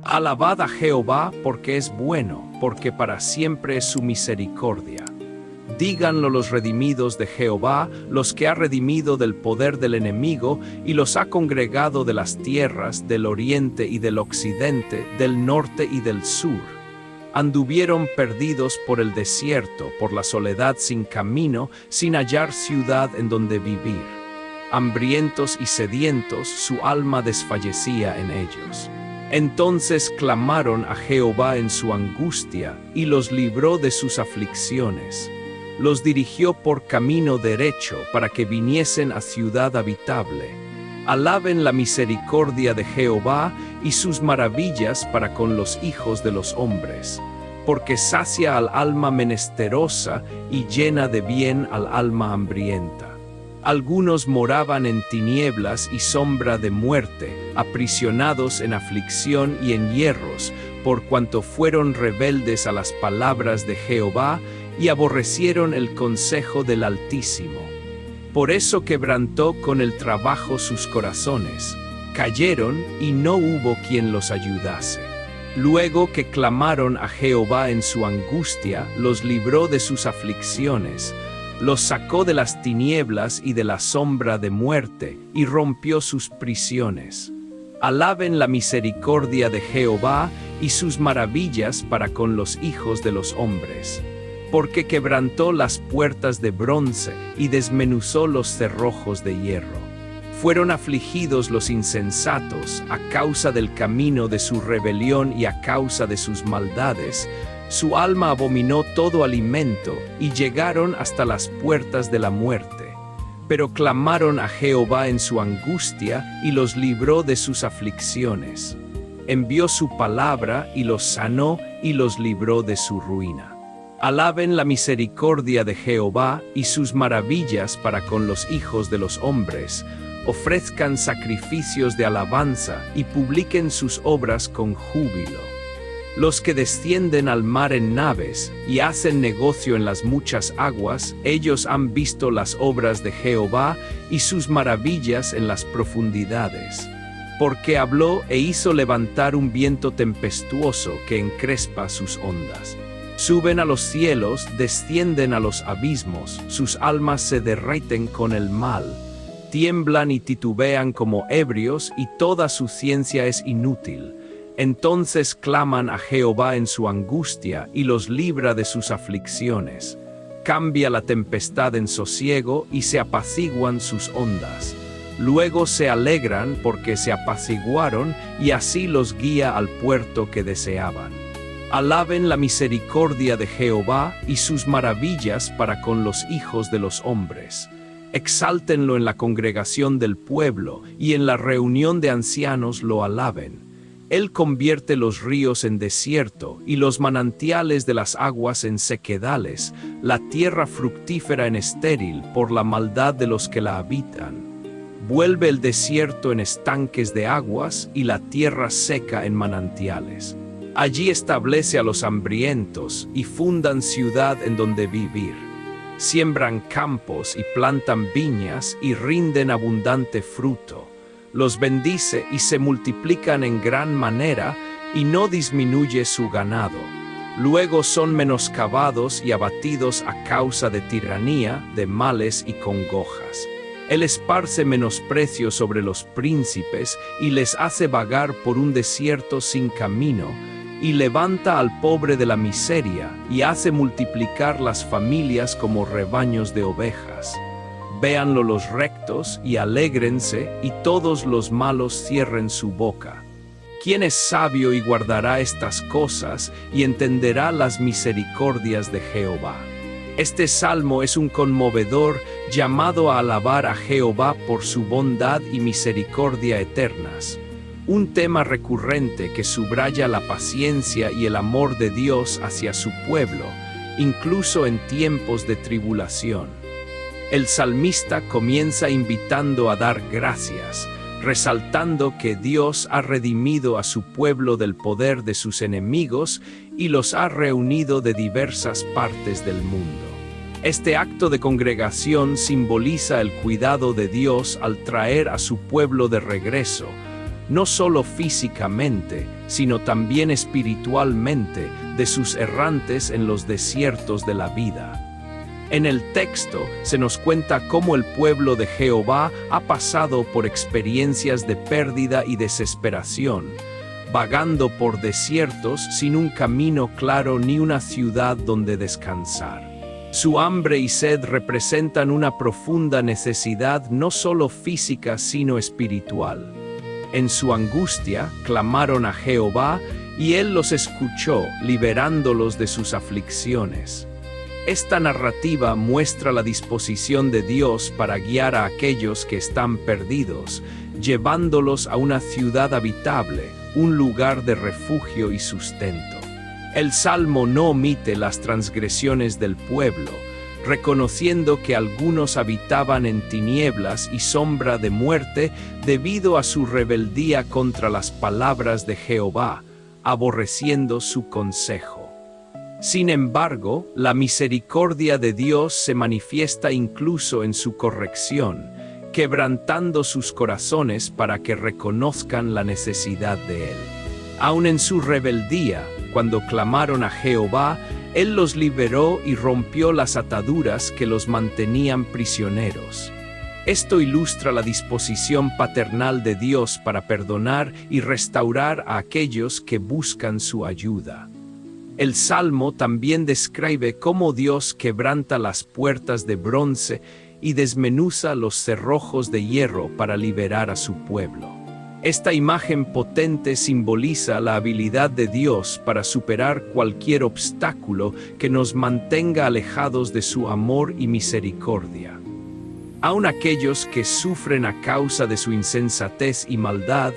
Alabad a Jehová porque es bueno, porque para siempre es su misericordia. Díganlo los redimidos de Jehová, los que ha redimido del poder del enemigo y los ha congregado de las tierras, del oriente y del occidente, del norte y del sur. Anduvieron perdidos por el desierto, por la soledad sin camino, sin hallar ciudad en donde vivir. Hambrientos y sedientos, su alma desfallecía en ellos. Entonces clamaron a Jehová en su angustia, y los libró de sus aflicciones. Los dirigió por camino derecho, para que viniesen a ciudad habitable. Alaben la misericordia de Jehová y sus maravillas para con los hijos de los hombres, porque sacia al alma menesterosa y llena de bien al alma hambrienta. Algunos moraban en tinieblas y sombra de muerte, aprisionados en aflicción y en hierros, por cuanto fueron rebeldes a las palabras de Jehová y aborrecieron el consejo del Altísimo. Por eso quebrantó con el trabajo sus corazones, cayeron y no hubo quien los ayudase. Luego que clamaron a Jehová en su angustia, los libró de sus aflicciones, los sacó de las tinieblas y de la sombra de muerte, y rompió sus prisiones. Alaben la misericordia de Jehová y sus maravillas para con los hijos de los hombres. Porque quebrantó las puertas de bronce y desmenuzó los cerrojos de hierro. Fueron afligidos los insensatos a causa del camino de su rebelión y a causa de sus maldades. Su alma abominó todo alimento y llegaron hasta las puertas de la muerte. Pero clamaron a Jehová en su angustia y los libró de sus aflicciones. Envió su palabra y los sanó y los libró de su ruina. Alaben la misericordia de Jehová y sus maravillas para con los hijos de los hombres. Ofrezcan sacrificios de alabanza y publiquen sus obras con júbilo. Los que descienden al mar en naves y hacen negocio en las muchas aguas, ellos han visto las obras de Jehová y sus maravillas en las profundidades. Porque habló e hizo levantar un viento tempestuoso que encrespa sus ondas. Suben a los cielos, descienden a los abismos, sus almas se derriten con el mal. Tiemblan y titubean como ebrios y toda su ciencia es inútil. Entonces claman a Jehová en su angustia y los libra de sus aflicciones. Cambia la tempestad en sosiego y se apaciguan sus ondas. Luego se alegran porque se apaciguaron y así los guía al puerto que deseaban. Alaben la misericordia de Jehová y sus maravillas para con los hijos de los hombres. Exáltenlo en la congregación del pueblo y en la reunión de ancianos lo alaben. Él convierte los ríos en desierto y los manantiales de las aguas en sequedales, la tierra fructífera en estéril por la maldad de los que la habitan. Vuelve el desierto en estanques de aguas y la tierra seca en manantiales. Allí establece a los hambrientos y fundan ciudad en donde vivir. Siembran campos y plantan viñas y rinden abundante fruto. Los bendice y se multiplican en gran manera y no disminuye su ganado. Luego son menoscabados y abatidos a causa de tiranía, de males y congojas. Él esparce menosprecio sobre los príncipes y les hace vagar por un desierto sin camino, y levanta al pobre de la miseria y hace multiplicar las familias como rebaños de ovejas. Véanlo los rectos y alégrense, y todos los malos cierren su boca. ¿Quién es sabio y guardará estas cosas y entenderá las misericordias de Jehová? Este salmo es un conmovedor llamado a alabar a Jehová por su bondad y misericordia eternas. Un tema recurrente que subraya la paciencia y el amor de Dios hacia su pueblo, incluso en tiempos de tribulación. El salmista comienza invitando a dar gracias, resaltando que Dios ha redimido a su pueblo del poder de sus enemigos y los ha reunido de diversas partes del mundo. Este acto de congregación simboliza el cuidado de Dios al traer a su pueblo de regreso, no solo físicamente, sino también espiritualmente, de sus errantes en los desiertos de la vida. En el texto se nos cuenta cómo el pueblo de Jehová ha pasado por experiencias de pérdida y desesperación, vagando por desiertos sin un camino claro ni una ciudad donde descansar. Su hambre y sed representan una profunda necesidad no solo física sino espiritual. En su angustia clamaron a Jehová y Él los escuchó, liberándolos de sus aflicciones. Esta narrativa muestra la disposición de Dios para guiar a aquellos que están perdidos, llevándolos a una ciudad habitable, un lugar de refugio y sustento. El Salmo no omite las transgresiones del pueblo, reconociendo que algunos habitaban en tinieblas y sombra de muerte debido a su rebeldía contra las palabras de Jehová, aborreciendo su consejo. Sin embargo, la misericordia de Dios se manifiesta incluso en su corrección, quebrantando sus corazones para que reconozcan la necesidad de Él. Aun en su rebeldía, cuando clamaron a Jehová, Él los liberó y rompió las ataduras que los mantenían prisioneros. Esto ilustra la disposición paternal de Dios para perdonar y restaurar a aquellos que buscan su ayuda. El Salmo también describe cómo Dios quebranta las puertas de bronce y desmenuza los cerrojos de hierro para liberar a su pueblo. Esta imagen potente simboliza la habilidad de Dios para superar cualquier obstáculo que nos mantenga alejados de su amor y misericordia. Aun aquellos que sufren a causa de su insensatez y maldad,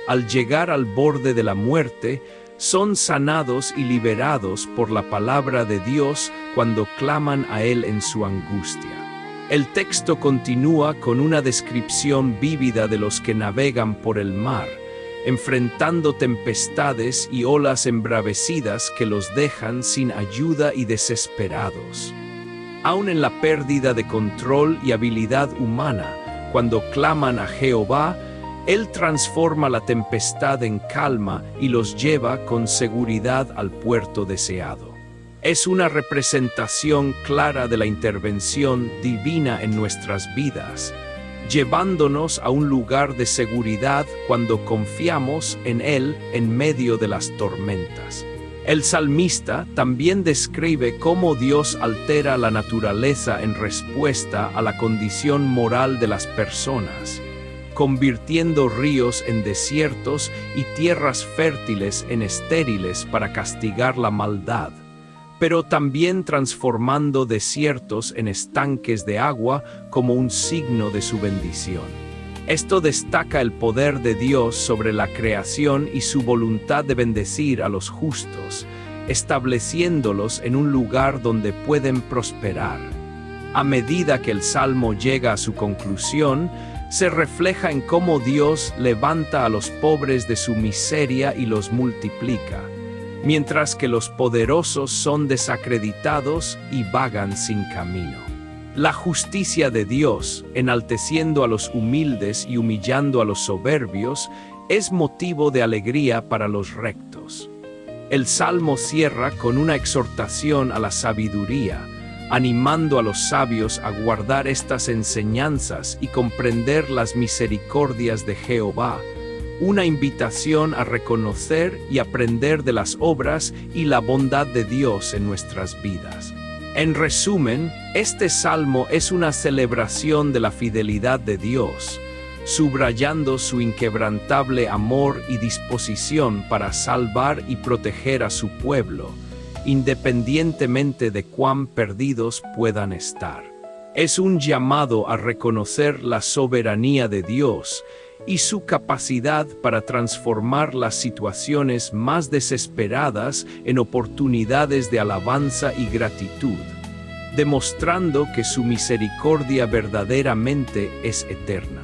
al llegar al borde de la muerte, son sanados y liberados por la palabra de Dios cuando claman a Él en su angustia. El texto continúa con una descripción vívida de los que navegan por el mar, enfrentando tempestades y olas embravecidas que los dejan sin ayuda y desesperados. Aun en la pérdida de control y habilidad humana, cuando claman a Jehová, Él transforma la tempestad en calma y los lleva con seguridad al puerto deseado. Es una representación clara de la intervención divina en nuestras vidas, llevándonos a un lugar de seguridad cuando confiamos en Él en medio de las tormentas. El salmista también describe cómo Dios altera la naturaleza en respuesta a la condición moral de las personas, convirtiendo ríos en desiertos y tierras fértiles en estériles para castigar la maldad, pero también transformando desiertos en estanques de agua como un signo de su bendición. Esto destaca el poder de Dios sobre la creación y su voluntad de bendecir a los justos, estableciéndolos en un lugar donde pueden prosperar. A medida que el Salmo llega a su conclusión, se refleja en cómo Dios levanta a los pobres de su miseria y los multiplica, mientras que los poderosos son desacreditados y vagan sin camino. La justicia de Dios, enalteciendo a los humildes y humillando a los soberbios, es motivo de alegría para los rectos. El Salmo cierra con una exhortación a la sabiduría, animando a los sabios a guardar estas enseñanzas y comprender las misericordias de Jehová, una invitación a reconocer y aprender de las obras y la bondad de Dios en nuestras vidas. En resumen, este salmo es una celebración de la fidelidad de Dios, subrayando su inquebrantable amor y disposición para salvar y proteger a su pueblo, independientemente de cuán perdidos puedan estar. Es un llamado a reconocer la soberanía de Dios y su capacidad para transformar las situaciones más desesperadas en oportunidades de alabanza y gratitud, demostrando que su misericordia verdaderamente es eterna.